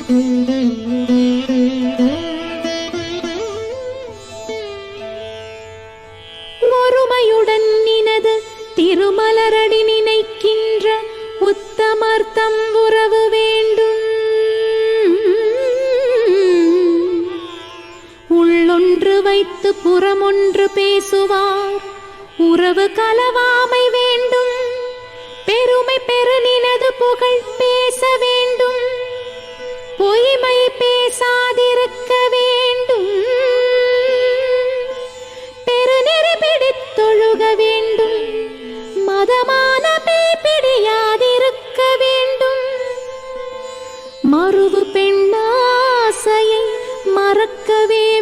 ஒருமையுடன் நினது திருமலரடி நினைக்கின்ற உத்தமர்த்தம் உறவு வேண்டும். உள்ளொன்று வைத்து புறமொன்று பேசுவார் உறவு கலவாமை வேண்டும். பெருமை பெரு நினது புகழ் பேச வேண்டும். பொய்மை பேசாதிருக்க வேண்டும். பெருநெறி பிடித்தொழுக வேண்டும். மதமான பிடியாதிருக்க வேண்டும். மறுவு பெண்ணாசையை மறக்க வேண்டும்.